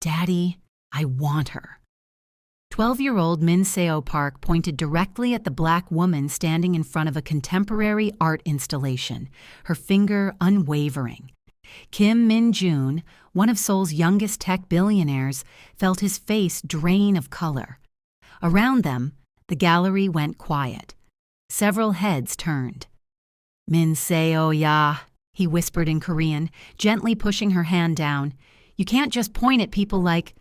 Daddy, I want her. 12-year-old Min-seo Park pointed directly at the black woman standing in front of a contemporary art installation, her finger unwavering. Kim Min-joon, one of Seoul's youngest tech billionaires, felt his face drain of color. Around them, the gallery went quiet. Several heads turned. Min-seo ya, he whispered in Korean, gently pushing her hand down. You can't just point at people like...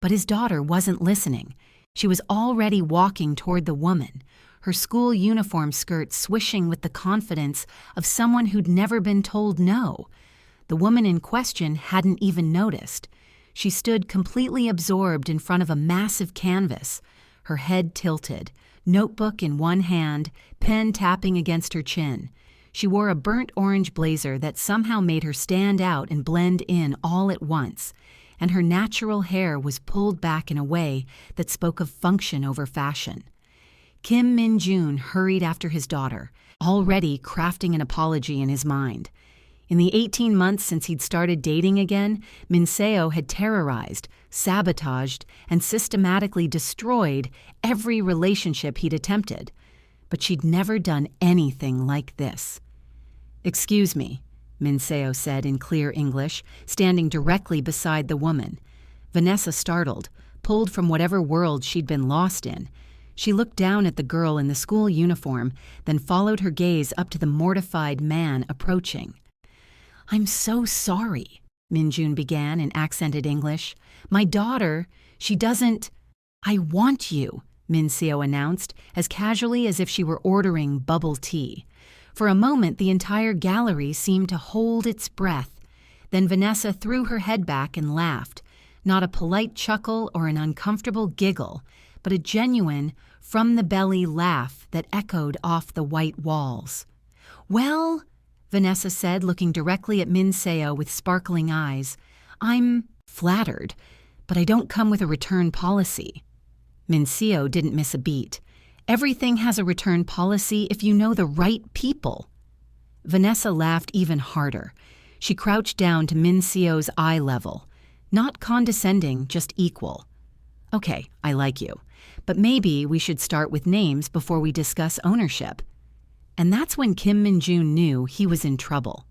But his daughter wasn't listening. She was already walking toward the woman, her school uniform skirt swishing with the confidence of someone who'd never been told no. The woman in question hadn't even noticed. She stood completely absorbed in front of a massive canvas, her head tilted, notebook in one hand, pen tapping against her chin. She wore a burnt orange blazer that somehow made her stand out and blend in all at once, and her natural hair was pulled back in a way that spoke of function over fashion. Kim Min-joon hurried after his daughter, already crafting an apology in his mind. In the 18 months since he'd started dating again, Min-seo had terrorized, sabotaged, and systematically destroyed every relationship he'd attempted. But she'd never done anything like this. "Excuse me," Min-seo said in clear English, standing directly beside the woman. Vanessa, startled, pulled from whatever world she'd been lost in. She looked down at the girl in the school uniform, then followed her gaze up to the mortified man approaching. "I'm so sorry," Min-joon began in accented English. "My daughter, she doesn't—" "I want you," Min-seo announced, as casually as if she were ordering bubble tea. For a moment, the entire gallery seemed to hold its breath. Then Vanessa threw her head back and laughed, not a polite chuckle or an uncomfortable giggle, but a genuine, from-the-belly laugh that echoed off the white walls. "Well," Vanessa said, looking directly at Min-seo with sparkling eyes, "I'm flattered, but I don't come with a return policy." Min-seo didn't miss a beat. "Everything has a return policy if you know the right people." Vanessa laughed even harder. She crouched down to Min-seo's eye level. Not condescending, just equal. "Okay, I like you. But maybe we should start with names before we discuss ownership." And that's when Kim Min-joon knew he was in trouble.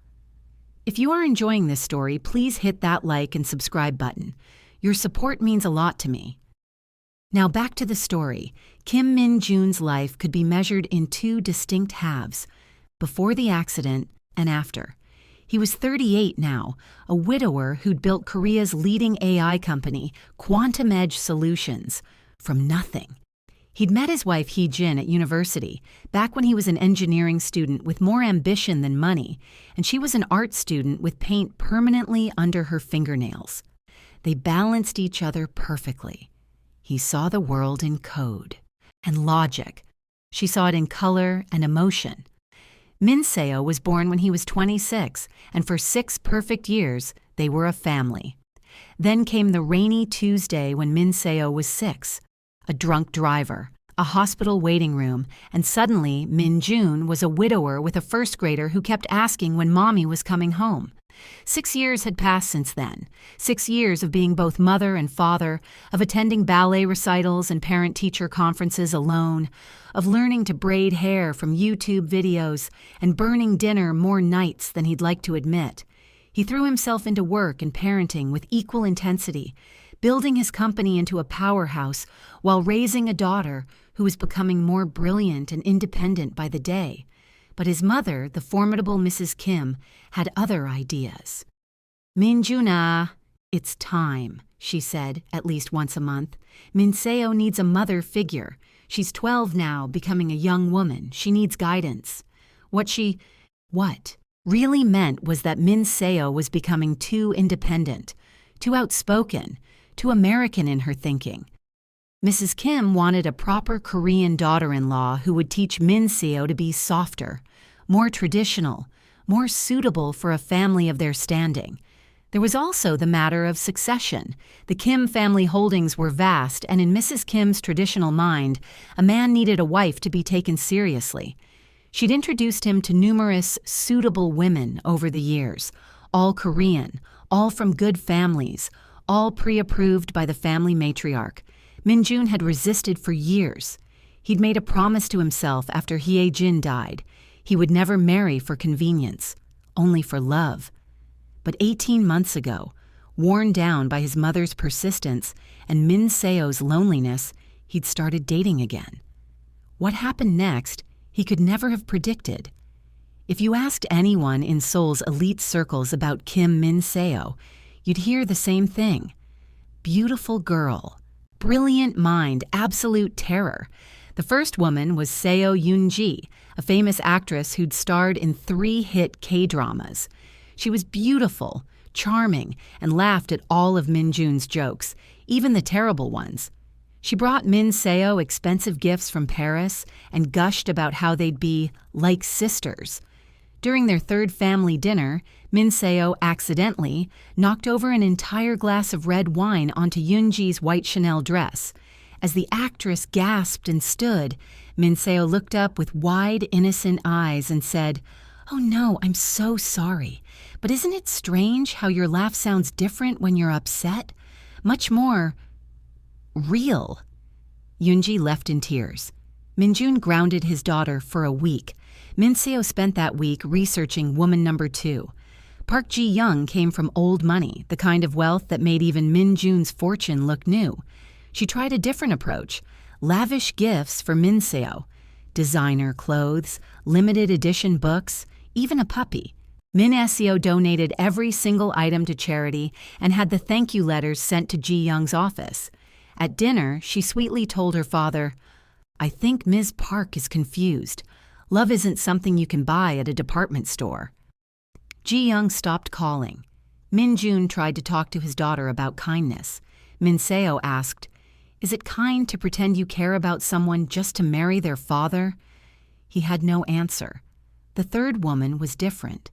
If you are enjoying this story, please hit that like and subscribe button. Your support means a lot to me. Now back to the story. Kim Min-joon's life could be measured in two distinct halves, before the accident and after. He was 38 now, a widower who'd built Korea's leading AI company, Quantum Edge Solutions, from nothing. He'd met his wife Hee-jin at university, back when he was an engineering student with more ambition than money, and she was an art student with paint permanently under her fingernails. They balanced each other perfectly. He saw the world in code and logic. She saw it in color and emotion. Min-seo was born when he was 26, and for 6 perfect years, they were a family. Then came the rainy Tuesday when Min-seo was 6, a drunk driver, a hospital waiting room, and suddenly Min-joon was a widower with a first grader who kept asking when mommy was coming home. 6 years had passed since then. 6 years of being both mother and father, of attending ballet recitals and parent-teacher conferences alone, of learning to braid hair from YouTube videos and burning dinner more nights than he'd like to admit. He threw himself into work and parenting with equal intensity, building his company into a powerhouse while raising a daughter who was becoming more brilliant and independent by the day. But his mother, the formidable Mrs. Kim, had other ideas. "Min-joona, it's time," she said, at least once a month. "Min-seo needs a mother figure. She's 12 now, becoming a young woman. She needs guidance." What really meant was that Min-seo was becoming too independent, too outspoken, too American in her thinking. Mrs. Kim wanted a proper Korean daughter-in-law who would teach Min-seo to be softer, more traditional, more suitable for a family of their standing. There was also the matter of succession. The Kim family holdings were vast, and in Mrs. Kim's traditional mind, a man needed a wife to be taken seriously. She'd introduced him to numerous suitable women over the years, all Korean, all from good families, all pre-approved by the family matriarch. Min-jun had resisted for years. He'd made a promise to himself after Hye-jin died. He would never marry for convenience, only for love. But 18 months ago, worn down by his mother's persistence and Min-seo's loneliness, he'd started dating again. What happened next, he could never have predicted. If you asked anyone in Seoul's elite circles about Kim Min-seo, you'd hear the same thing. Beautiful girl, brilliant mind, absolute terror. The first woman was Seo Yoon-ji, a famous actress who'd starred in 3 hit K-dramas. She was beautiful, charming, and laughed at all of Min-jun's jokes, even the terrible ones. She brought Min-seo expensive gifts from Paris and gushed about how they'd be like sisters. During their third family dinner, Min-seo accidentally knocked over an entire glass of red wine onto Yoon-ji's white Chanel dress. As the actress gasped and stood, Min-seo looked up with wide, innocent eyes and said, "Oh no, I'm so sorry. But isn't it strange how your laugh sounds different when you're upset? Much more real." Yoon-ji left in tears. Min-jun grounded his daughter for a week. Min-seo spent that week researching woman number 2. Park Ji-young came from old money, the kind of wealth that made even Min-jun's fortune look new. She tried a different approach, lavish gifts for Min-seo, designer clothes, limited edition books, even a puppy. Min-seo donated every single item to charity and had the thank you letters sent to Ji-young's office. At dinner, she sweetly told her father, "I think Ms. Park is confused. Love isn't something you can buy at a department store." Ji-young stopped calling. Min-jun tried to talk to his daughter about kindness. Min-seo asked, "Is it kind to pretend you care about someone just to marry their father?" He had no answer. The third woman was different.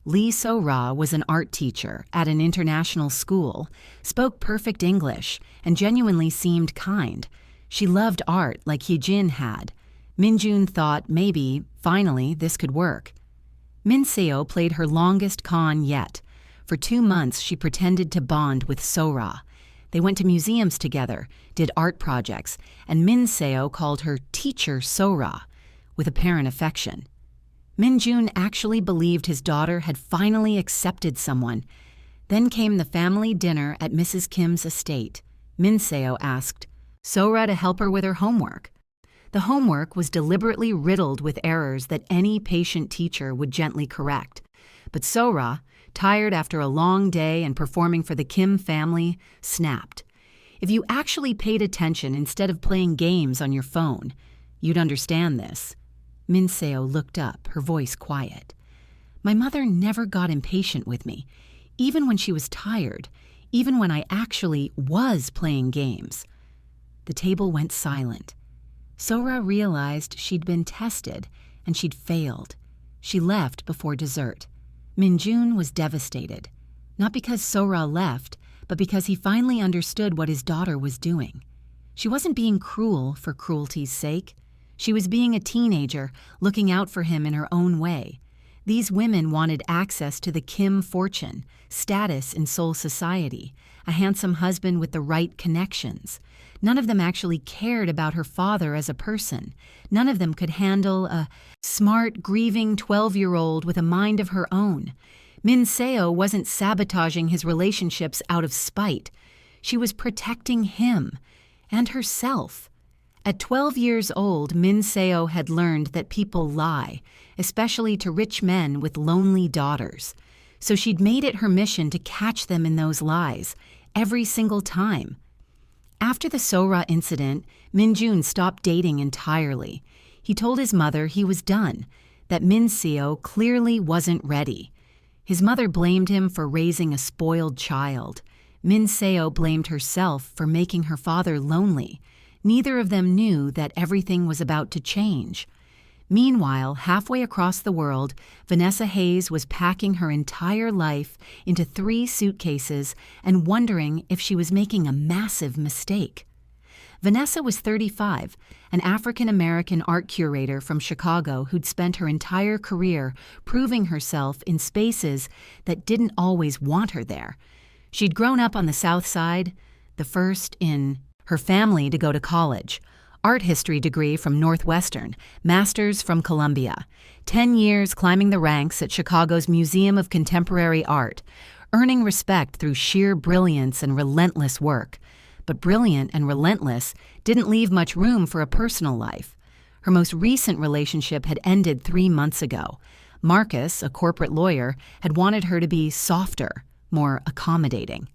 Lee So-ra was an art teacher at an international school, spoke perfect English, and genuinely seemed kind. She loved art like Hye-jin had. Min-jun thought maybe, finally, this could work. Min-seo played her longest con yet. For 2 months, she pretended to bond with So-ra. They went to museums together, did art projects, and Min-seo called her Teacher So-ra, with apparent affection. Min-jun actually believed his daughter had finally accepted someone. Then came the family dinner at Mrs. Kim's estate. Min-seo asked So-ra to help her with her homework. The homework was deliberately riddled with errors that any patient teacher would gently correct. But So-ra, tired after a long day and performing for the Kim family, snapped. If you actually paid attention instead of playing games on your phone, you'd understand this. Min-seo looked up, her voice quiet. "My mother never got impatient with me, even when she was tired, even when I actually was playing games." The table went silent. So-ra realized she'd been tested and she'd failed. She left before dessert. Min-jun was devastated, not because So-ra left, but because he finally understood what his daughter was doing. She wasn't being cruel for cruelty's sake. She was being a teenager, looking out for him in her own way. These women wanted access to the Kim fortune, status in Seoul society, a handsome husband with the right connections. None of them actually cared about her father as a person. None of them could handle a smart, grieving 12-year-old with a mind of her own. Min-seo wasn't sabotaging his relationships out of spite. She was protecting him and herself. At 12 years old, Min-seo had learned that people lie, especially to rich men with lonely daughters. So she'd made it her mission to catch them in those lies, every single time. After the So-ra incident, Min-jun stopped dating entirely. He told his mother he was done, that Min-seo clearly wasn't ready. His mother blamed him for raising a spoiled child. Min-seo blamed herself for making her father lonely. Neither of them knew that everything was about to change. Meanwhile, halfway across the world, Vanessa Hayes was packing her entire life into 3 suitcases and wondering if she was making a massive mistake. Vanessa was 35, an African-American art curator from Chicago who'd spent her entire career proving herself in spaces that didn't always want her there. She'd grown up on the South Side, the first in her family to go to college. Art history degree from Northwestern, master's from Columbia. 10 years climbing the ranks at Chicago's Museum of Contemporary Art, earning respect through sheer brilliance and relentless work. But brilliant and relentless didn't leave much room for a personal life. Her most recent relationship had ended 3 months ago. Marcus, a corporate lawyer, had wanted her to be softer, more accommodating.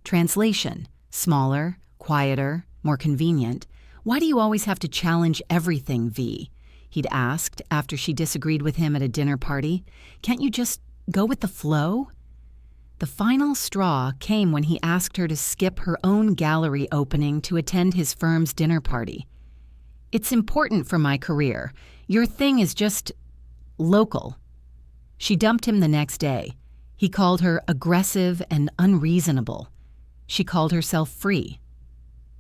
Translation: smaller, quieter, more convenient. "Why do you always have to challenge everything, V?" he'd asked after she disagreed with him at a dinner party. "Can't you just go with the flow?" The final straw came when he asked her to skip her own gallery opening to attend his firm's dinner party. "It's important for my career. Your thing is just local." She dumped him the next day. He called her aggressive and unreasonable. She called herself free.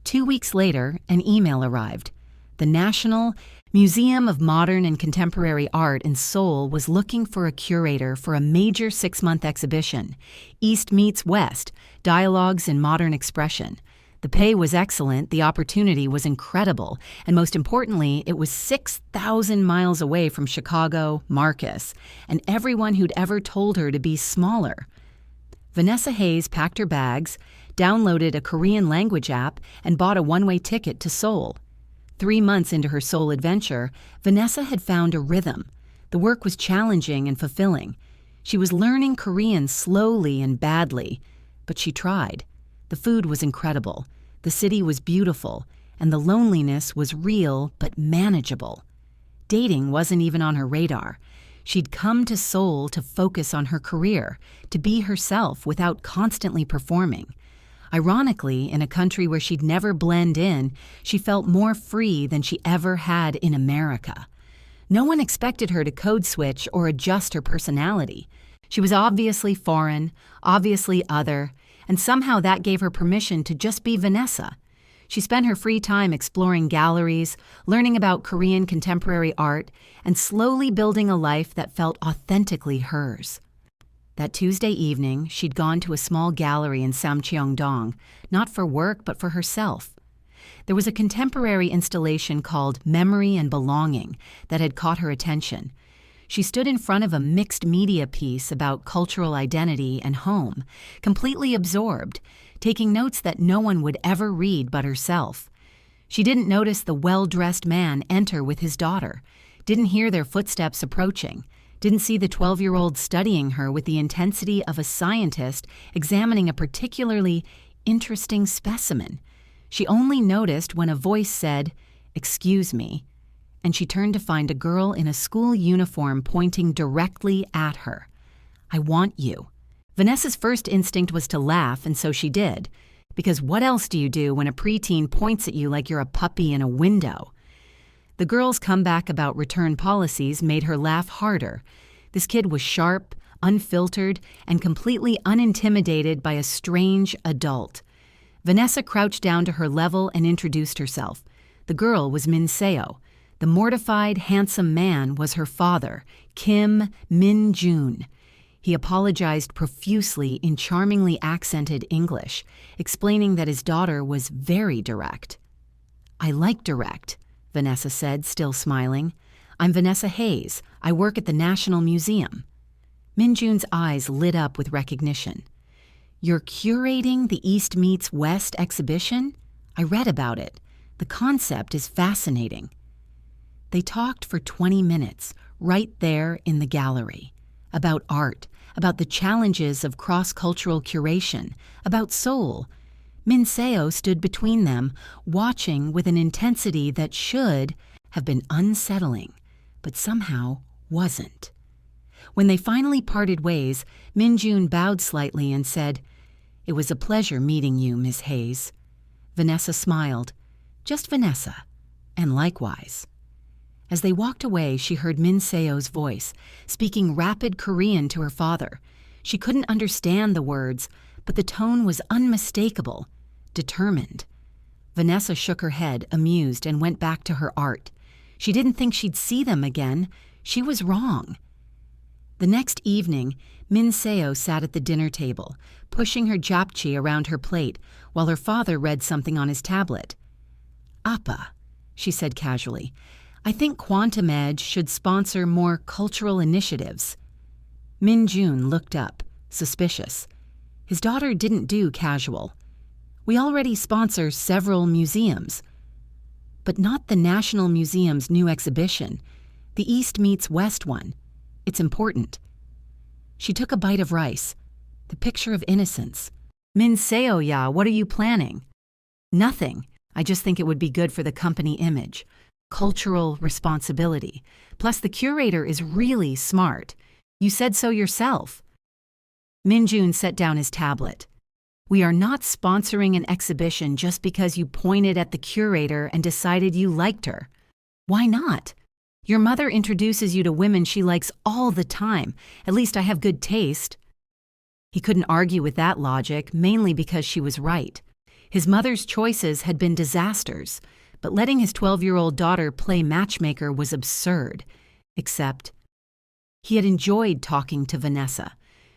2 weeks later, an email arrived. The National Museum of Modern and Contemporary Art in Seoul was looking for a curator for a major 6-month exhibition, East Meets West, Dialogues in Modern Expression. The pay was excellent, the opportunity was incredible, and most importantly, it was 6,000 miles away from Chicago, Marcus, and everyone who'd ever told her to be smaller. Vanessa Hayes packed her bags, downloaded a Korean language app, and bought a one-way ticket to Seoul. 3 months into her Seoul adventure, Vanessa had found a rhythm. The work was challenging and fulfilling. She was learning Korean slowly and badly, but she tried. The food was incredible, the city was beautiful, and the loneliness was real but manageable. Dating wasn't even on her radar. She'd come to Seoul to focus on her career, to be herself without constantly performing. Ironically, in a country where she'd never blend in, she felt more free than she ever had in America. No one expected her to code switch or adjust her personality. She was obviously foreign, obviously other, and somehow that gave her permission to just be Vanessa. She spent her free time exploring galleries, learning about Korean contemporary art, and slowly building a life that felt authentically hers. That Tuesday evening, she'd gone to a small gallery in Samcheong-dong, not for work but for herself. There was a contemporary installation called Memory and Belonging that had caught her attention. She stood in front of a mixed media piece about cultural identity and home, completely absorbed, taking notes that no one would ever read but herself. She didn't notice the well-dressed man enter with his daughter, didn't hear their footsteps approaching, didn't see the 12-year-old studying her with the intensity of a scientist examining a particularly interesting specimen. She only noticed when a voice said, "Excuse me," and she turned to find a girl in a school uniform pointing directly at her. "I want you." Vanessa's first instinct was to laugh, and so she did. Because what else do you do when a preteen points at you like you're a puppy in a window? The girl's comeback about return policies made her laugh harder. This kid was sharp, unfiltered, and completely unintimidated by a strange adult. Vanessa crouched down to her level and introduced herself. The girl was Min-seo. The mortified, handsome man was her father, Kim Min-joon. He apologized profusely in charmingly accented English, explaining that his daughter was very direct. "I like direct," Vanessa said, still smiling. "I'm Vanessa Hayes. I work at the National Museum." Min-joon's eyes lit up with recognition. "You're curating the East Meets West exhibition? I read about it. The concept is fascinating." They talked for 20 minutes, right there in the gallery, about art, about the challenges of cross-cultural curation, about Seoul. Min-seo stood between them, watching with an intensity that should have been unsettling, but somehow wasn't. When they finally parted ways, Min-joon bowed slightly and said, "It was a pleasure meeting you, Miss Hayes." Vanessa smiled. "Just Vanessa," and likewise. As they walked away, she heard Min-seo's voice, speaking rapid Korean to her father. She couldn't understand the words, but the tone was unmistakable, determined. Vanessa shook her head, amused, and went back to her art. She didn't think she'd see them again. She was wrong. The next evening, Min-seo sat at the dinner table, pushing her japchae around her plate while her father read something on his tablet. "Appa," she said casually, "I think Quantum Edge should sponsor more cultural initiatives." Min-jun looked up, suspicious. His daughter didn't do casual. "We already sponsor several museums." "But not the National Museum's new exhibition, the East Meets West one. It's important." She took a bite of rice. The picture of innocence. "Min-seo ya, what are you planning?" "Nothing. I just think it would be good for the company image. Cultural responsibility. Plus the curator is really smart. You said so yourself." Min-jun set down his tablet. "We are not sponsoring an exhibition just because you pointed at the curator and decided you liked her. Why not? Your mother introduces you to women she likes all the time. At least I have good taste." He couldn't argue with that logic, mainly because she was right. His mother's choices had been disasters, but letting his 12-year-old daughter play matchmaker was absurd. Except he had enjoyed talking to Vanessa.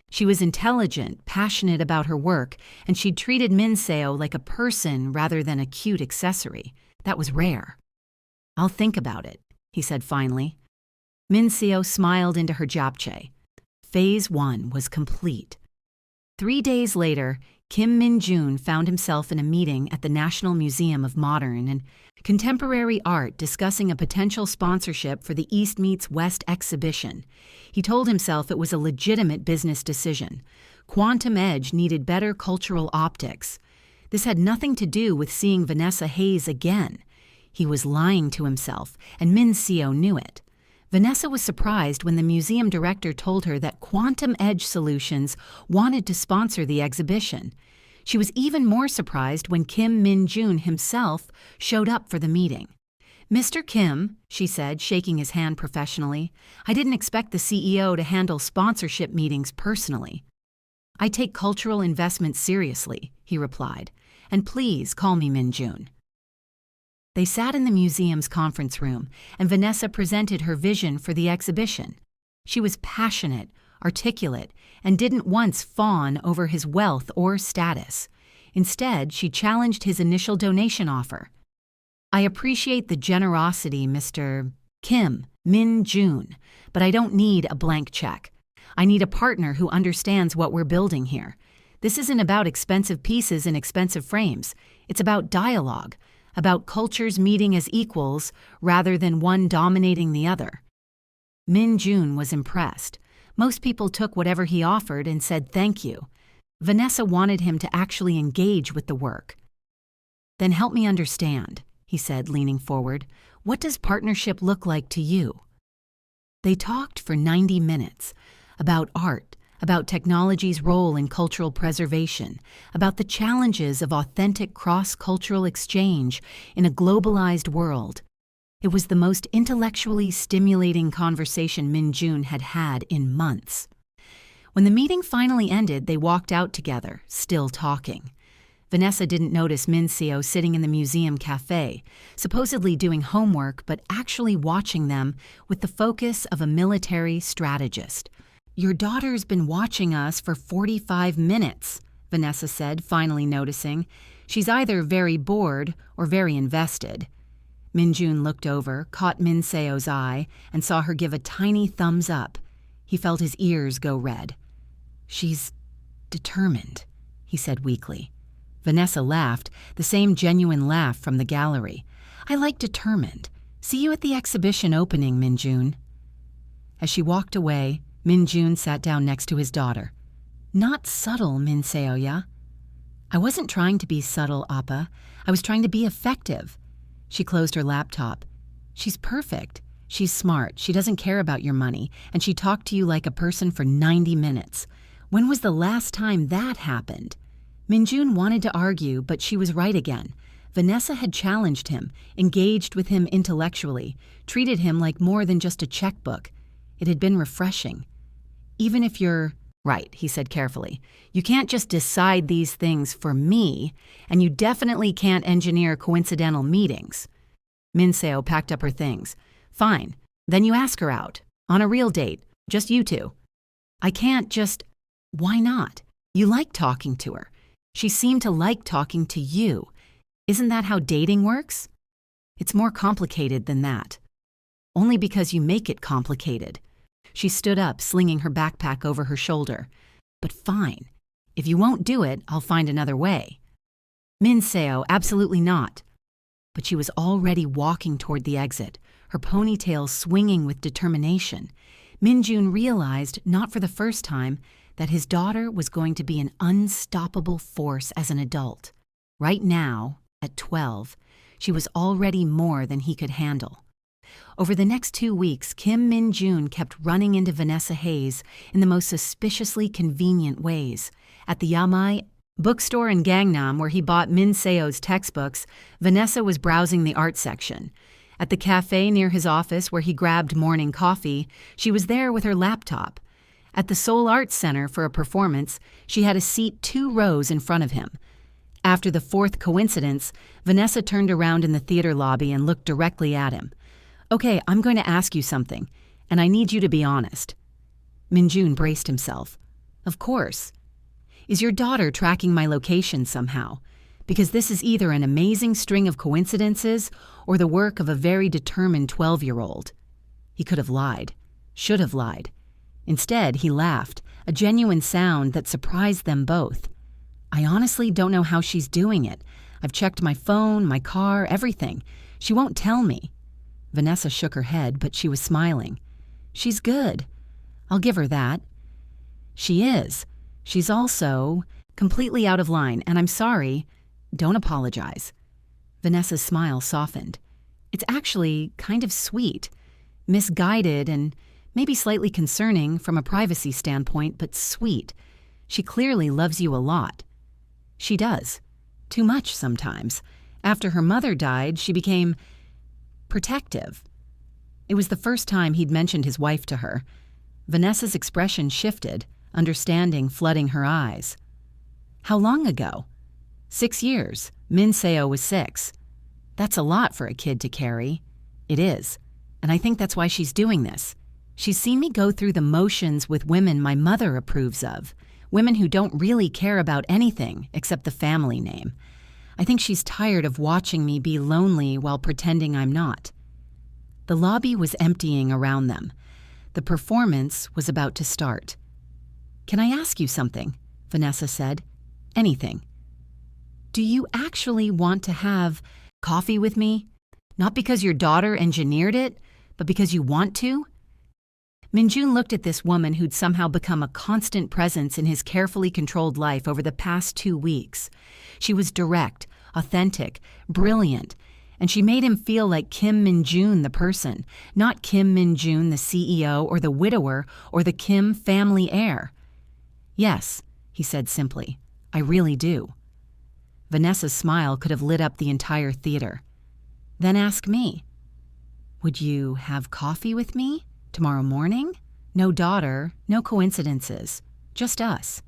She was intelligent, passionate about her work, and she'd treated Min-seo like a person rather than a cute accessory. That was rare. "I'll think about it," he said finally. Min-seo smiled into her japchae. Phase 1 was complete. 3 days later, Kim Min-jun found himself in a meeting at the National Museum of Modern and Contemporary Art discussing a potential sponsorship for the East Meets West exhibition. He told himself it was a legitimate business decision. Quantum Edge needed better cultural optics. This had nothing to do with seeing Vanessa Hayes again. He was lying to himself, and Min-seo knew it. Vanessa was surprised when the museum director told her that Quantum Edge Solutions wanted to sponsor the exhibition. She was even more surprised when Kim Min-jun himself showed up for the meeting. "Mr. Kim," she said, shaking his hand professionally, "I didn't expect the CEO to handle sponsorship meetings personally." "I take cultural investment seriously," he replied, "and please call me Min-jun." They sat in the museum's conference room, and Vanessa presented her vision for the exhibition. She was passionate, articulate, and didn't once fawn over his wealth or status. Instead, she challenged his initial donation offer. "I appreciate the generosity, Mr. Kim Min-jun, but I don't need a blank check. I need a partner who understands what we're building here. This isn't about expensive pieces in expensive frames. It's about dialogue, about cultures meeting as equals rather than one dominating the other." Min-jun was impressed. Most people took whatever he offered and said thank you. Vanessa wanted him to actually engage with the work. "Then help me understand," he said, leaning forward. "What does partnership look like to you?" They talked for 90 minutes about art, about technology's role in cultural preservation, about the challenges of authentic cross-cultural exchange in a globalized world. It was the most intellectually stimulating conversation Min-jun had had in months. When the meeting finally ended, they walked out together, still talking. Vanessa didn't notice Min-seo sitting in the museum cafe, supposedly doing homework but actually watching them with the focus of a military strategist. "Your daughter's been watching us for 45 minutes, Vanessa said, finally noticing. "She's either very bored or very invested." Min-jun looked over, caught Min-seo's eye, and saw her give a tiny thumbs up. He felt his ears go red. "She's determined," he said weakly. Vanessa laughed, the same genuine laugh from the gallery. "I like determined. See you at the exhibition opening, Min-jun." As she walked away, Min-jun sat down next to his daughter. "Not subtle, Min-seo ya." "I wasn't trying to be subtle, Appa. I was trying to be effective." She closed her laptop. "She's perfect. She's smart. She doesn't care about your money, and she talked to you like a person for 90 minutes. When was the last time that happened?" Min-jun wanted to argue, but she was right again. Vanessa had challenged him, engaged with him intellectually, treated him like more than just a checkbook. It had been refreshing. "Even if you're..." "Right," he said carefully. "You can't just decide these things for me, and you definitely can't engineer coincidental meetings." Min-seo packed up her things. "Fine. Then you ask her out. On a real date. Just you two. I can't just... Why not? You like talking to her. She seemed to like talking to you. Isn't that how dating works? It's more complicated than that. Only because you make it complicated. She stood up, slinging her backpack over her shoulder. But fine. If you won't do it, I'll find another way. Min-seo, absolutely not. But she was already walking toward the exit, her ponytail swinging with determination. Min-jun realized, not for the first time, that his daughter was going to be an unstoppable force as an adult. Right now, at 12, she was already more than he could handle. Over the next 2 weeks, Kim Min-jun kept running into Vanessa Hayes in the most suspiciously convenient ways. At the Yamai bookstore in Gangnam, where he bought Min-seo's textbooks, Vanessa was browsing the art section. At the cafe near his office, where he grabbed morning coffee, she was there with her laptop. At the Seoul Arts Center for a performance, she had a seat 2 rows in front of him. After the 4th coincidence, Vanessa turned around in the theater lobby and looked directly at him. Okay, I'm going to ask you something, and I need you to be honest. Min-jun braced himself. Of course. Is your daughter tracking my location somehow? Because this is either an amazing string of coincidences or the work of a very determined 12-year-old. He could have lied. Should have lied. Instead, he laughed, a genuine sound that surprised them both. I honestly don't know how she's doing it. I've checked my phone, my car, everything. She won't tell me. Vanessa shook her head, but she was smiling. She's good. I'll give her that. She is. She's also completely out of line, and I'm sorry. Don't apologize. Vanessa's smile softened. It's actually kind of sweet, misguided, and maybe slightly concerning from a privacy standpoint, but sweet. She clearly loves you a lot. She does. Too much sometimes. After her mother died, she became protective. It was the first time he'd mentioned his wife to her. Vanessa's expression shifted, understanding flooding her eyes. How long ago? 6 years. Min-seo was 6. That's a lot for a kid to carry. It is. And I think that's why she's doing this. She's seen me go through the motions with women my mother approves of, women who don't really care about anything except the family name. I think she's tired of watching me be lonely while pretending I'm not. The lobby was emptying around them. The performance was about to start. Can I ask you something? Vanessa said. Anything. Do you actually want to have coffee with me? Not because your daughter engineered it, but because you want to? Min-jun looked at this woman who'd somehow become a constant presence in his carefully controlled life over the past 2 weeks. She was direct, authentic, brilliant, and she made him feel like Kim Min-jun the person, not Kim Min-jun the CEO or the widower or the Kim family heir. Yes, he said simply, I really do. Vanessa's smile could have lit up the entire theater. Then ask me. Would you have coffee with me? Tomorrow morning? No daughter, no coincidences, just us.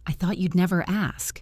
I thought you'd never ask.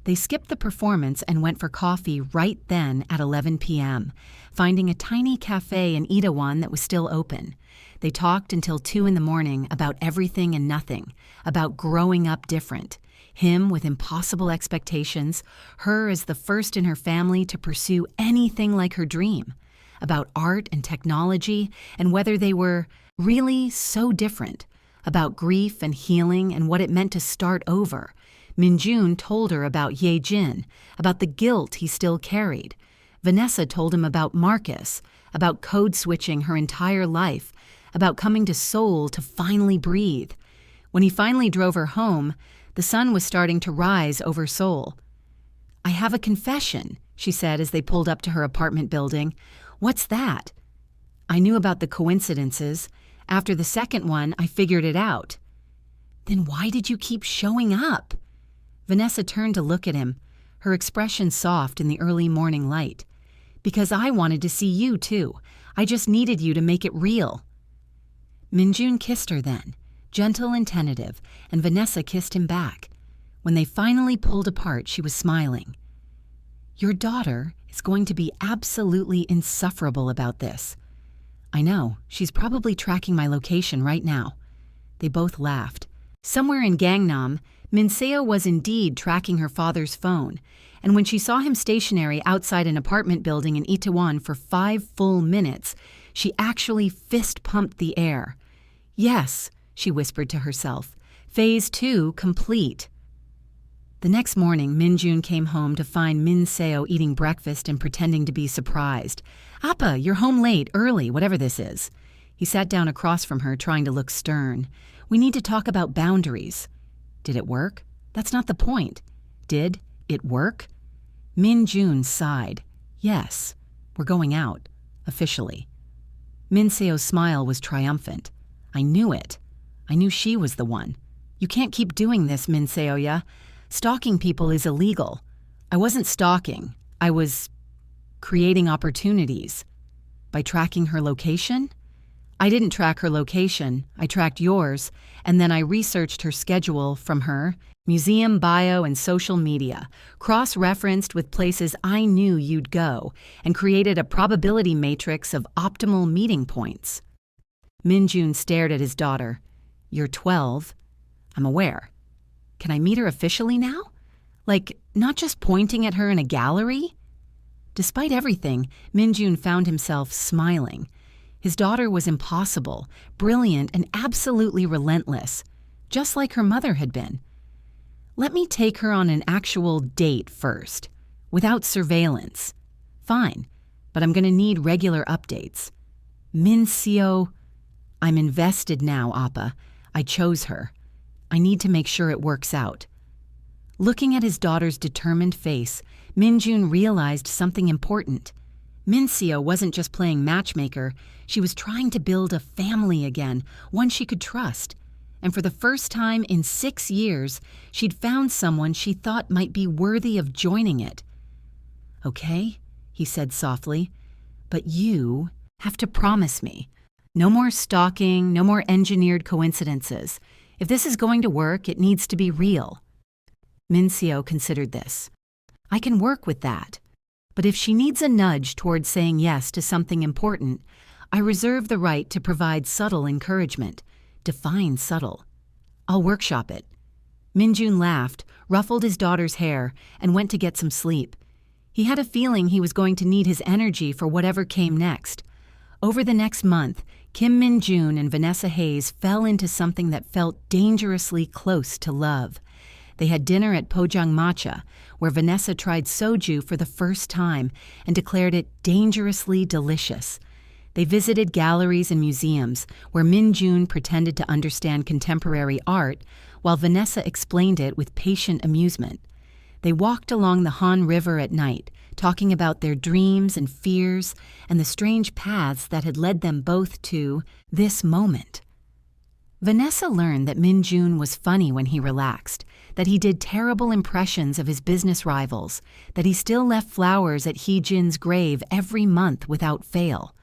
They skipped the performance and went for coffee right then at 11 p.m., finding a tiny cafe in Itaewon that was still open. They talked until 2 in the morning about everything and nothing, about growing up different, him with impossible expectations, her as the first in her family to pursue anything like her dream, about art and technology and whether they were really so different, about grief and healing and what it meant to start over. Min-jun told her about Ye-jin, about the guilt he still carried. Vanessa told him about Marcus, about code switching her entire life, about coming to Seoul to finally breathe. When he finally drove her home, the sun was starting to rise over Seoul. I have a confession, she said as they pulled up to her apartment building. What's that? I knew about the coincidences. After the second one, I figured it out. Then why did you keep showing up? Vanessa turned to look at him, her expression soft in the early morning light. Because I wanted to see you, too. I just needed you to make it real. Min-jun kissed her then, gentle and tentative, and Vanessa kissed him back. When they finally pulled apart, she was smiling. Your daughter is going to be absolutely insufferable about this. I know, she's probably tracking my location right now. They both laughed. Somewhere in Gangnam, Min-seo was indeed tracking her father's phone, and when she saw him stationary outside an apartment building in Itaewon for 5 full minutes, she actually fist-pumped the air. Yes, she whispered to herself, phase 2 complete. The next morning, Min-jun came home to find Min-seo eating breakfast and pretending to be surprised. "Appa, you're home late, early, whatever this is." He sat down across from her, trying to look stern. "We need to talk about boundaries." Did it work? That's not the point. Did it work? Min-jun sighed. Yes, we're going out. Officially. Min-seo's smile was triumphant. I knew it. I knew she was the one. You can't keep doing this, Min-seo-ya. Stalking people is illegal. I wasn't stalking. I was creating opportunities. By tracking her location? I didn't track her location. I tracked yours, and then I researched her schedule from her, museum, bio, and social media, cross-referenced with places I knew you'd go, and created a probability matrix of optimal meeting points. Min-jun stared at his daughter. You're 12. I'm aware. Can I meet her officially now? Like, not just pointing at her in a gallery? Despite everything, Min-jun found himself smiling. His daughter was impossible, brilliant, and absolutely relentless, just like her mother had been. Let me take her on an actual date first, without surveillance. Fine, but I'm going to need regular updates. Min-seo, I'm invested now, Appa. I chose her. I need to make sure it works out. Looking at his daughter's determined face, Min-jun realized something important. Min-seo wasn't just playing matchmaker, she was trying to build a family again, one she could trust. And for the first time in 6 years, she'd found someone she thought might be worthy of joining it. Okay, he said softly, but you have to promise me. No more stalking, no more engineered coincidences. If this is going to work, it needs to be real. Min-seo considered this. I can work with that. But if she needs a nudge towards saying yes to something important, I reserve the right to provide subtle encouragement. Define subtle. I'll workshop it. Min-jun laughed, ruffled his daughter's hair, and went to get some sleep. He had a feeling he was going to need his energy for whatever came next. Over the next month, Kim Min-jun and Vanessa Hayes fell into something that felt dangerously close to love. They had dinner at Pojang Matcha, where Vanessa tried soju for the first time and declared it dangerously delicious. They visited galleries and museums, where Min-jun pretended to understand contemporary art, while Vanessa explained it with patient amusement. They walked along the Han River at night, talking about their dreams and fears and the strange paths that had led them both to this moment. Vanessa learned that Min-jun was funny when he relaxed, that he did terrible impressions of his business rivals, that he still left flowers at Hee-jin's grave every month without fail.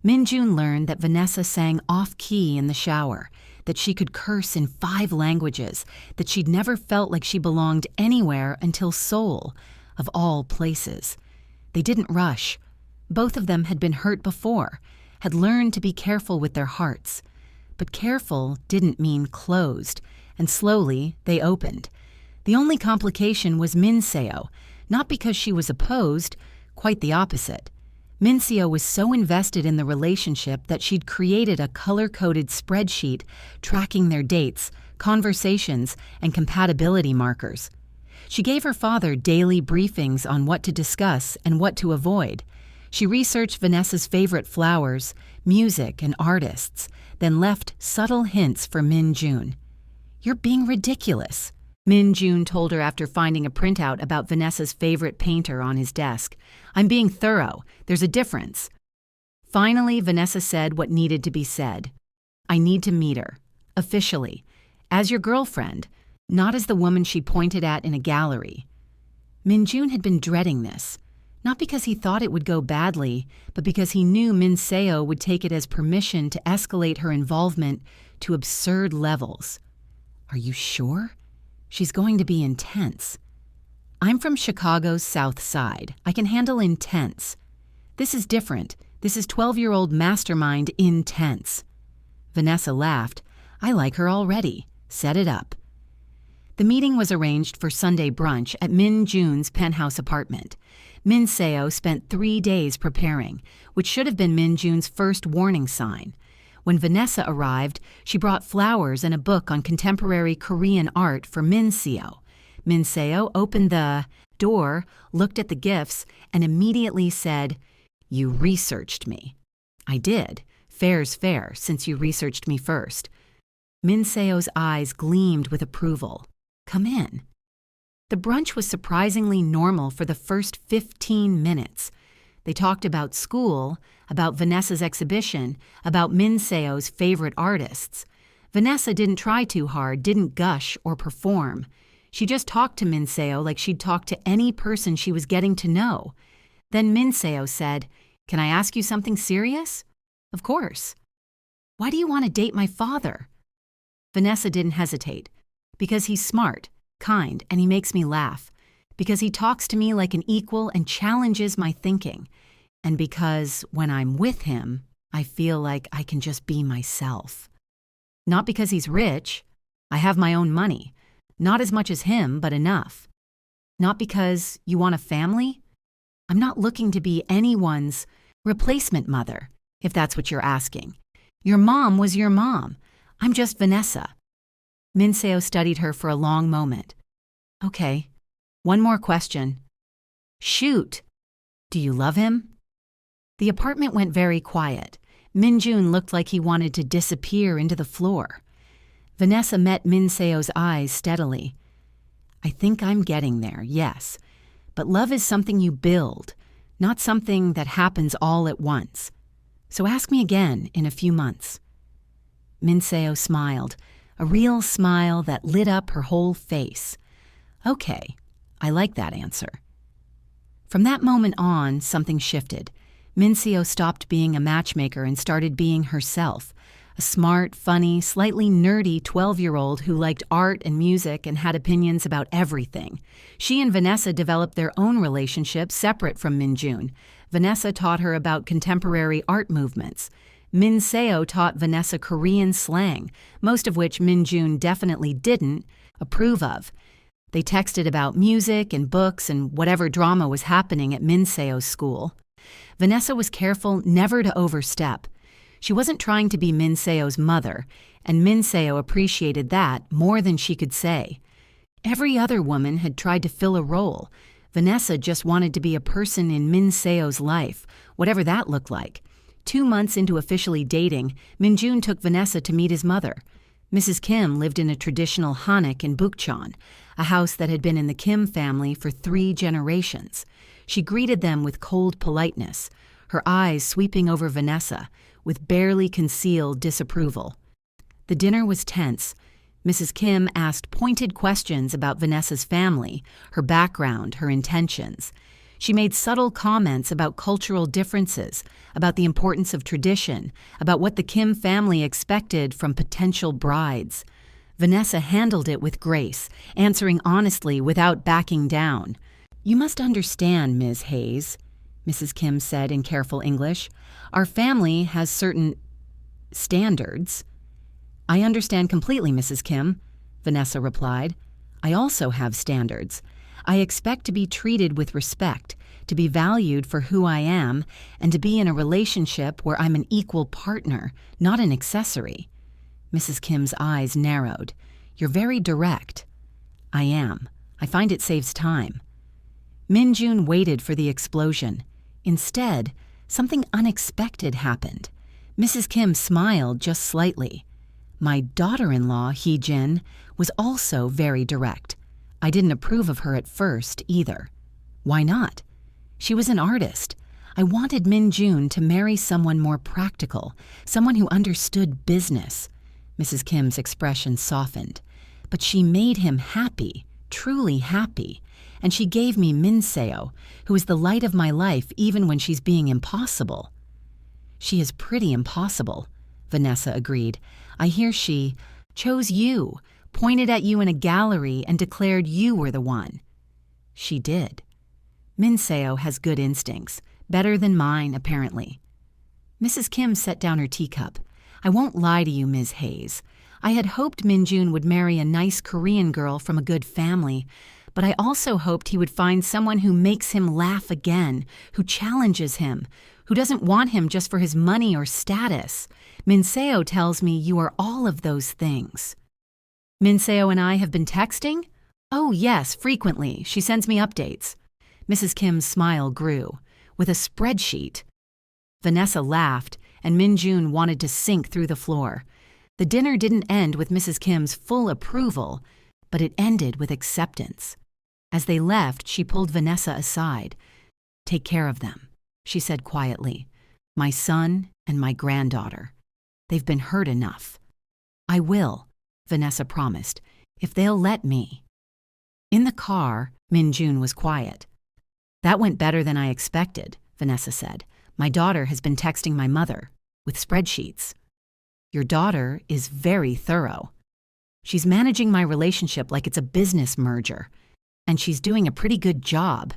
Min-jun learned that Vanessa sang off-key in the shower, that she could curse in 5 languages, that she'd never felt like she belonged anywhere until Seoul, of all places. They didn't rush. Both of them had been hurt before, had learned to be careful with their hearts. But careful didn't mean closed, and slowly they opened. The only complication was Min-seo, not because she was opposed, quite the opposite. Min-seo was so invested in the relationship that she'd created a color-coded spreadsheet tracking their dates, conversations, and compatibility markers. She gave her father daily briefings on what to discuss and what to avoid. She researched Vanessa's favorite flowers, music, and artists, then left subtle hints for Min-jun. You're being ridiculous, Min-jun told her after finding a printout about Vanessa's favorite painter on his desk. I'm being thorough. There's a difference. Finally, Vanessa said what needed to be said. I need to meet her, officially, as your girlfriend, not as the woman she pointed at in a gallery. Min-jun had been dreading this, not because he thought it would go badly, but because he knew Min-seo would take it as permission to escalate her involvement to absurd levels. Are you sure? She's going to be intense. I'm from Chicago's South Side. I can handle intense. This is different. This is 12-year-old mastermind intense. Vanessa laughed. I like her already. Set it up. The meeting was arranged for Sunday brunch at Min-jun's penthouse apartment. Min-seo spent 3 days preparing, which should have been Min-jun's first warning sign. When Vanessa arrived, she brought flowers and a book on contemporary Korean art for Min-seo. Min-seo opened the door, looked at the gifts, and immediately said, "You researched me." "I did. Fair's fair, since you researched me first." Min-seo's eyes gleamed with approval. "Come in." The brunch was surprisingly normal for the first 15 minutes. They talked about school, about Vanessa's exhibition, about Min-seo's favorite artists. Vanessa didn't try too hard, didn't gush or perform. She just talked to Min-seo like she'd talk to any person she was getting to know. Then Min-seo said, "Can I ask you something serious?" "Of course." "Why do you want to date my father?" Vanessa didn't hesitate. "Because he's smart, kind, and he makes me laugh. Because he talks to me like an equal and challenges my thinking. And because when I'm with him, I feel like I can just be myself. Not because he's rich. I have my own money. Not as much as him, but enough. Not because you want a family. I'm not looking to be anyone's replacement mother, if that's what you're asking. Your mom was your mom. I'm just Vanessa." Min-seo studied her for a long moment. "Okay, one more question." "Shoot. Do you love him?" The apartment went very quiet. Min-jun looked like he wanted to disappear into the floor. Vanessa met Min-seo's eyes steadily. "I think I'm getting there, yes. But love is something you build, not something that happens all at once. So ask me again in a few months." Min-seo smiled, a real smile that lit up her whole face. "Okay, I like that answer." From that moment on, something shifted. Min-seo stopped being a matchmaker and started being herself, a smart, funny, slightly nerdy 12-year-old who liked art and music and had opinions about everything. She and Vanessa developed their own relationship separate from Min-jun. Vanessa taught her about contemporary art movements. Min-seo taught Vanessa Korean slang, most of which Min-jun definitely didn't approve of. They texted about music and books and whatever drama was happening at Min-seo's school. Vanessa was careful never to overstep. She wasn't trying to be Min-seo's mother, and Min-seo appreciated that more than she could say. Every other woman had tried to fill a role. Vanessa just wanted to be a person in Min-seo's life, whatever that looked like. 2 months into officially dating, Min-jun took Vanessa to meet his mother. Mrs. Kim lived in a traditional hanok in Bukchon, a house that had been in the Kim family for 3 generations. She greeted them with cold politeness, her eyes sweeping over Vanessa, with barely concealed disapproval. The dinner was tense. Mrs. Kim asked pointed questions about Vanessa's family, her background, her intentions. She made subtle comments about cultural differences, about the importance of tradition, about what the Kim family expected from potential brides. Vanessa handled it with grace, answering honestly without backing down. "You must understand, Ms. Hayes," Mrs. Kim said in careful English. "Our family has certain standards." "I understand completely, Mrs. Kim," Vanessa replied. "I also have standards. I expect to be treated with respect, to be valued for who I am, and to be in a relationship where I'm an equal partner, not an accessory." Mrs. Kim's eyes narrowed. "You're very direct." "I am. I find it saves time." Min-jun waited for the explosion. Instead, something unexpected happened. Mrs. Kim smiled just slightly. "My daughter-in-law, Hee-jin, was also very direct. I didn't approve of her at first, either." "Why not?" "She was an artist. I wanted Min-jun to marry someone more practical, someone who understood business." Mrs. Kim's expression softened. "But she made him happy, truly happy. And she gave me Min-seo, who is the light of my life even when she's being impossible." "She is pretty impossible," Vanessa agreed. "I hear she chose you, pointed at you in a gallery, and declared you were the one." "She did." "Min-seo has good instincts, better than mine, apparently." Mrs. Kim set down her teacup. "I won't lie to you, Ms. Hayes. I had hoped Min-jun would marry a nice Korean girl from a good family, but I also hoped he would find someone who makes him laugh again, who challenges him, who doesn't want him just for his money or status. Min-seo tells me you are all of those things. Min-seo and I have been texting? Oh yes, frequently. She sends me updates. Mrs. Kim's smile grew. With a spreadsheet. Vanessa laughed, and Min-jun wanted to sink through the floor. The dinner didn't end with Mrs. Kim's full approval, but it ended with acceptance. As they left, she pulled Vanessa aside. "Take care of them," she said quietly. "My son and my granddaughter. They've been hurt enough." "I will," Vanessa promised, "if they'll let me." In the car, Min-jun was quiet. "That went better than I expected," Vanessa said. "My daughter has been texting my mother, with spreadsheets." "Your daughter is very thorough. She's managing my relationship like it's a business merger, and she's doing a pretty good job."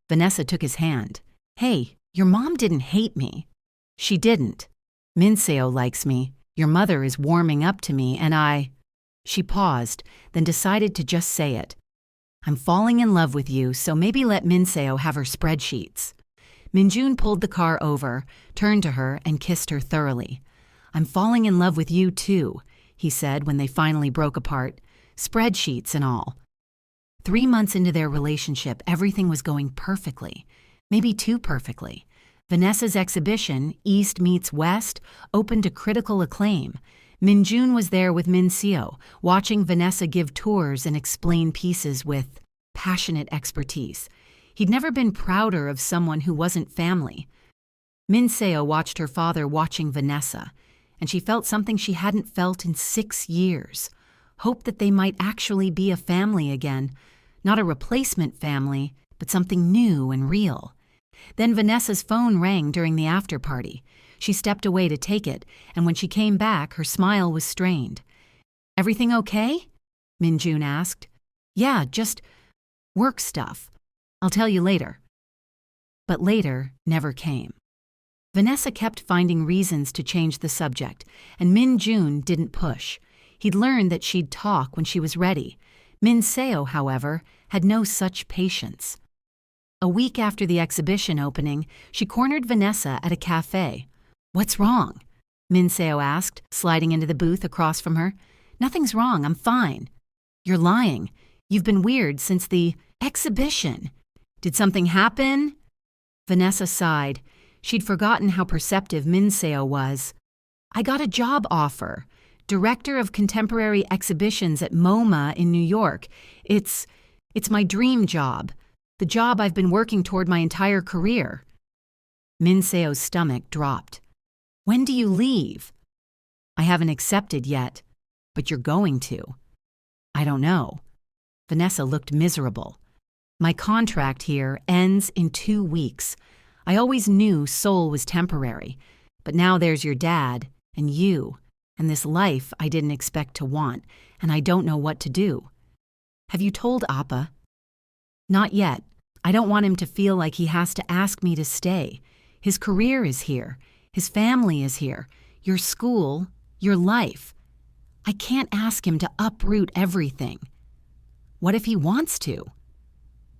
Vanessa took his hand. "Hey, your mom didn't hate me." "She didn't. Min-seo likes me. Your mother is warming up to me, and I—" She paused, then decided to just say it. "I'm falling in love with you, so maybe let Min-seo have her spreadsheets." Min-jun pulled the car over, turned to her, and kissed her thoroughly. "I'm falling in love with you too," he said when they finally broke apart. "Spreadsheets and all." 3 months into their relationship, everything was going perfectly. Maybe too perfectly. Vanessa's exhibition, East Meets West, opened to critical acclaim. Min-jun was there with Min-seo, watching Vanessa give tours and explain pieces with passionate expertise. He'd never been prouder of someone who wasn't family. Min-seo watched her father watching Vanessa, and she felt something she hadn't felt in 6 years. Hope that they might actually be a family again. Not a replacement family, but something new and real. Then Vanessa's phone rang during the after-party. She stepped away to take it, and when she came back, her smile was strained. "Everything okay?" Min-jun asked. "Yeah, just work stuff. I'll tell you later." But later never came. Vanessa kept finding reasons to change the subject, and Min-jun didn't push. He'd learned that she'd talk when she was ready. Min-seo, however, had no such patience. A week after the exhibition opening, she cornered Vanessa at a cafe. "What's wrong?" Min-seo asked, sliding into the booth across from her. "Nothing's wrong, I'm fine." "You're lying. You've been weird since the exhibition. Did something happen?" Vanessa sighed. She'd forgotten how perceptive Min-seo was. "I got a job offer. Director of Contemporary Exhibitions at MoMA in New York. It's my dream job. The job I've been working toward my entire career." Min-seo's stomach dropped. "When do you leave?" "I haven't accepted yet, but you're going to." "I don't know." Vanessa looked miserable. "My contract here ends in 2 weeks. I always knew Seoul was temporary, but now there's your dad and you and this life I didn't expect to want, and I don't know what to do." "Have you told Appa?" "Not yet. I don't want him to feel like he has to ask me to stay. His career is here. His family is here. Your school, your life. I can't ask him to uproot everything." "What if he wants to?"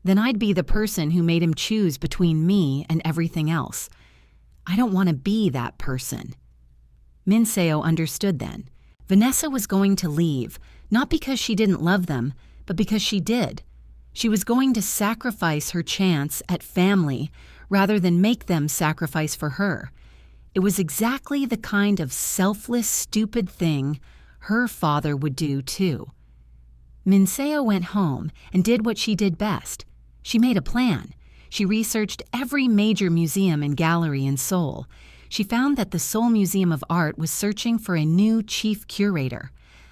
"Then I'd be the person who made him choose between me and everything else. I don't want to be that person." Min-seo understood then. Vanessa was going to leave, not because she didn't love them, but because she did. She was going to sacrifice her chance at family rather than make them sacrifice for her. It was exactly the kind of selfless, stupid thing her father would do too. Min-seo went home and did what she did best. She made a plan. She researched every major museum and gallery in Seoul. She found that the Seoul Museum of Art was searching for a new chief curator,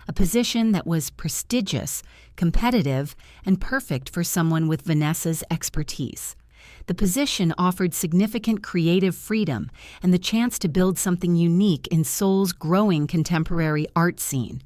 a position that was prestigious, competitive, and perfect for someone with Vanessa's expertise. The position offered significant creative freedom and the chance to build something unique in Seoul's growing contemporary art scene.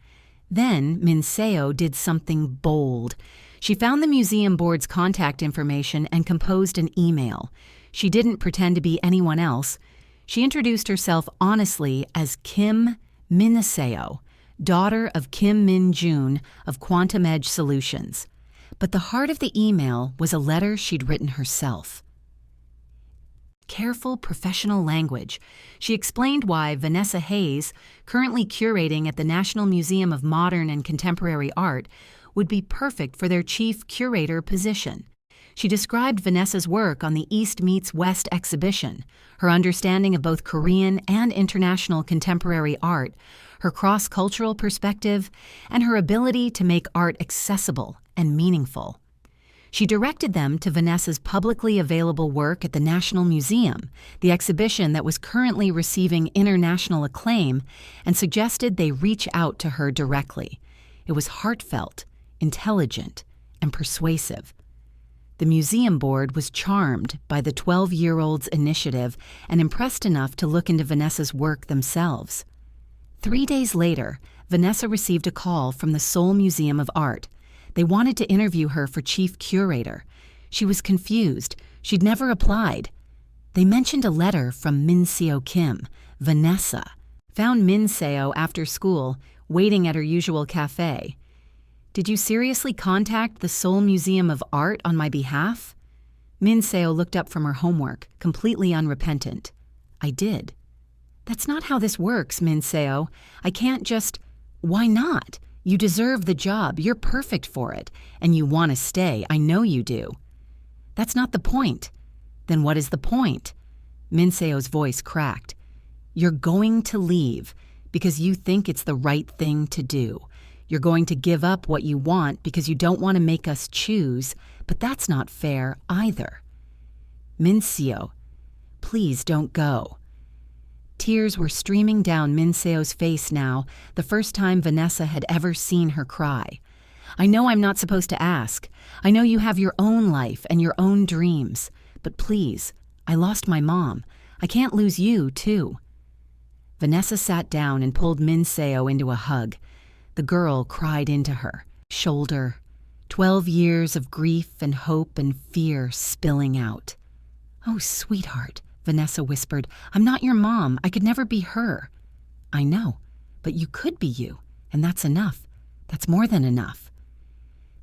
Then Min-seo did something bold. She found the museum board's contact information and composed an email. She didn't pretend to be anyone else. She introduced herself honestly as Kim Min-seo, daughter of Kim Min-joon of Quantum Edge Solutions. But the heart of the email was a letter she'd written herself. Careful, professional language. She explained why Vanessa Hayes, currently curating at the National Museum of Modern and Contemporary Art, would be perfect for their chief curator position. She described Vanessa's work on the East Meets West exhibition, her understanding of both Korean and international contemporary art, her cross-cultural perspective, and her ability to make art accessible and meaningful. She directed them to Vanessa's publicly available work at the National Museum, the exhibition that was currently receiving international acclaim, and suggested they reach out to her directly. It was heartfelt, intelligent, and persuasive. The museum board was charmed by the 12-year-old's initiative and impressed enough to look into Vanessa's work themselves. 3 days later, Vanessa received a call from the Seoul Museum of Art. They wanted to interview her for chief curator. She was confused. She'd never applied. They mentioned a letter from Min-seo Kim, Vanessa, found Min-seo after school, waiting at her usual cafe. "Did you seriously contact the Seoul Museum of Art on my behalf?" Min-seo looked up from her homework, completely unrepentant. "I did." "That's not how this works, Min-seo. I can't just—" "Why not? You deserve the job. You're perfect for it. And you want to stay. I know you do." "That's not the point." "Then what is the point?" Min-seo's voice cracked. "You're going to leave because you think it's the right thing to do. You're going to give up what you want because you don't want to make us choose, but that's not fair either." "Min-seo, please don't go." Tears were streaming down Min-seo's face now, the first time Vanessa had ever seen her cry. "I know I'm not supposed to ask. I know you have your own life and your own dreams. But please, I lost my mom. I can't lose you, too." Vanessa sat down and pulled Min-seo into a hug. The girl cried into her shoulder, 12 years of grief and hope and fear spilling out. "Oh, sweetheart," Vanessa whispered, "I'm not your mom. I could never be her." "I know, but you could be you, and that's enough. That's more than enough."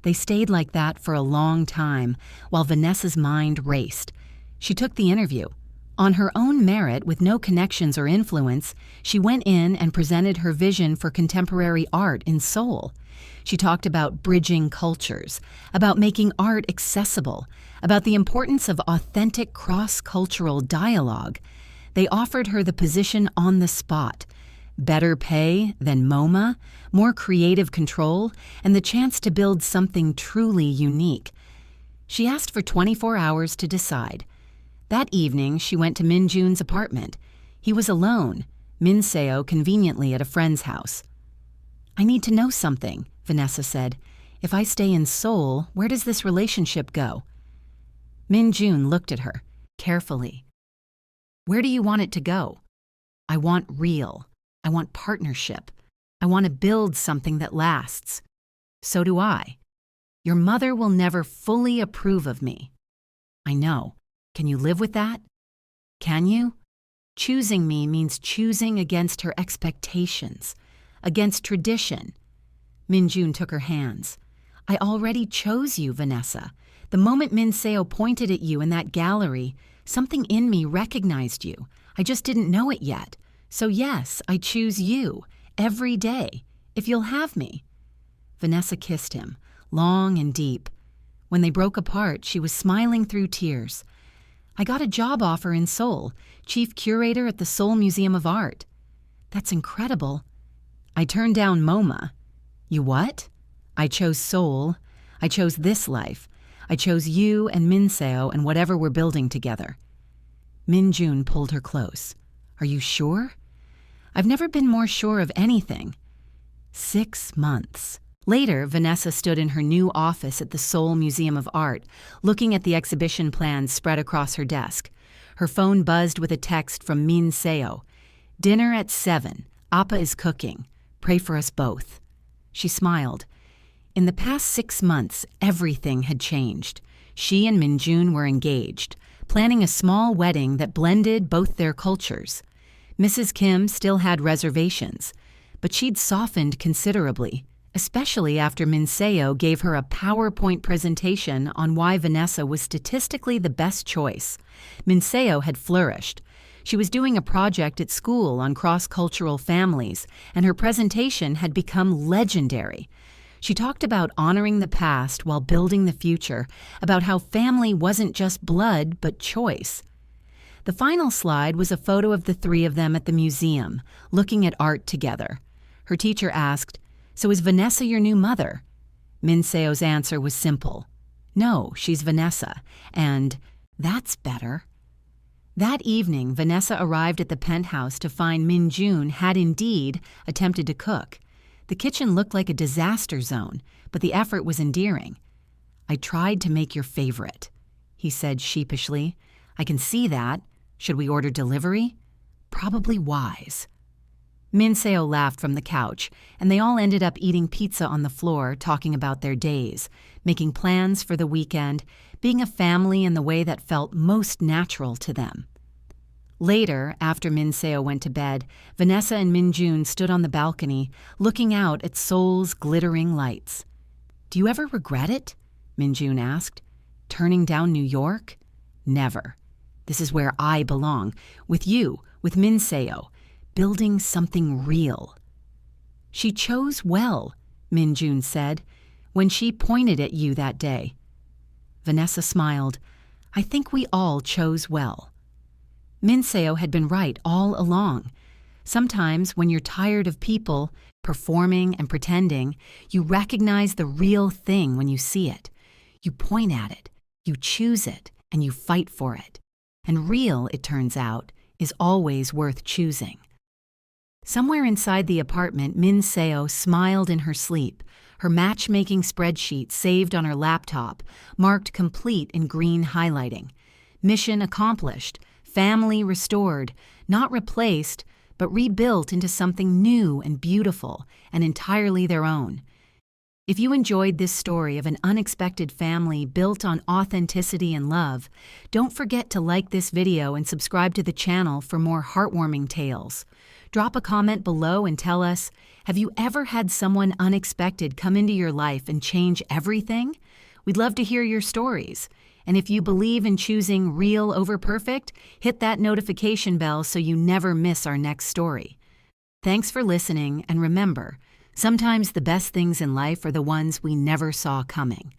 They stayed like that for a long time, while Vanessa's mind raced. She took the interview. On her own merit, with no connections or influence, she went in and presented her vision for contemporary art in Seoul. She talked about bridging cultures, about making art accessible, about the importance of authentic cross-cultural dialogue. They offered her the position on the spot. Better pay than MoMA, more creative control, and the chance to build something truly unique. She asked for 24 hours to decide. That evening, she went to Min-joon's apartment. He was alone, Min-seo conveniently at a friend's house. "I need to know something," Vanessa said. "If I stay in Seoul, where does this relationship go?" Min-joon looked at her, carefully. "Where do you want it to go?" "I want real. I want partnership. I want to build something that lasts." "So do I." "Your mother will never fully approve of me." "I know. Can you live with that?" "Can you?" "Choosing me means choosing against her expectations, against tradition." Min-joon took her hands. "I already chose you, Vanessa. The moment Min-seo pointed at you in that gallery, something in me recognized you. I just didn't know it yet. So yes, I choose you, every day, if you'll have me." Vanessa kissed him, long and deep. When they broke apart, she was smiling through tears. "I got a job offer in Seoul, chief curator at the Seoul Museum of Art." "That's incredible." "I turned down MoMA." "You what?" "I chose Seoul. I chose this life. I chose you and Min-seo and whatever we're building together." Min-joon pulled her close. "Are you sure?" "I've never been more sure of anything." 6 months. Later, Vanessa stood in her new office at the Seoul Museum of Art, looking at the exhibition plans spread across her desk. Her phone buzzed with a text from Min-seo. "Dinner at 7. Appa is cooking. Pray for us both." She smiled. In the past 6 months, everything had changed. She and Min-joon were engaged, planning a small wedding that blended both their cultures. Mrs. Kim still had reservations, but she'd softened considerably, especially after Min-seo gave her a PowerPoint presentation on why Vanessa was statistically the best choice. Min-seo had flourished. She was doing a project at school on cross-cultural families, and her presentation had become legendary. She talked about honoring the past while building the future, about how family wasn't just blood but choice. The final slide was a photo of the three of them at the museum, looking at art together. Her teacher asked, "So is Vanessa your new mother?" Min-seo's answer was simple. "No, she's Vanessa," and "That's better." That evening, Vanessa arrived at the penthouse to find Min-jun had indeed attempted to cook. The kitchen looked like a disaster zone, but the effort was endearing. "I tried to make your favorite," he said sheepishly. "I can see that. Should we order delivery?" "Probably wise." Min-seo laughed from the couch, and they all ended up eating pizza on the floor, talking about their days, making plans for the weekend, being a family in the way that felt most natural to them. Later, after Min-seo went to bed, Vanessa and Min-jun stood on the balcony, looking out at Seoul's glittering lights. "Do you ever regret it?" Min-jun asked. "Turning down New York?" "Never. This is where I belong, with you, with Min-seo, building something real." "She chose well," Min-jun said, "when she pointed at you that day." Vanessa smiled. "I think we all chose well." Min-seo had been right all along. Sometimes when you're tired of people, performing and pretending, you recognize the real thing when you see it. You point at it, you choose it, and you fight for it. And real, it turns out, is always worth choosing. Somewhere inside the apartment, Min-seo smiled in her sleep, her matchmaking spreadsheet saved on her laptop, marked complete in green highlighting. Mission accomplished, family restored, not replaced, but rebuilt into something new and beautiful and entirely their own. If you enjoyed this story of an unexpected family built on authenticity and love, don't forget to like this video and subscribe to the channel for more heartwarming tales. Drop a comment below and tell us, have you ever had someone unexpected come into your life and change everything? We'd love to hear your stories. And if you believe in choosing real over perfect, hit that notification bell so you never miss our next story. Thanks for listening, and remember, sometimes the best things in life are the ones we never saw coming.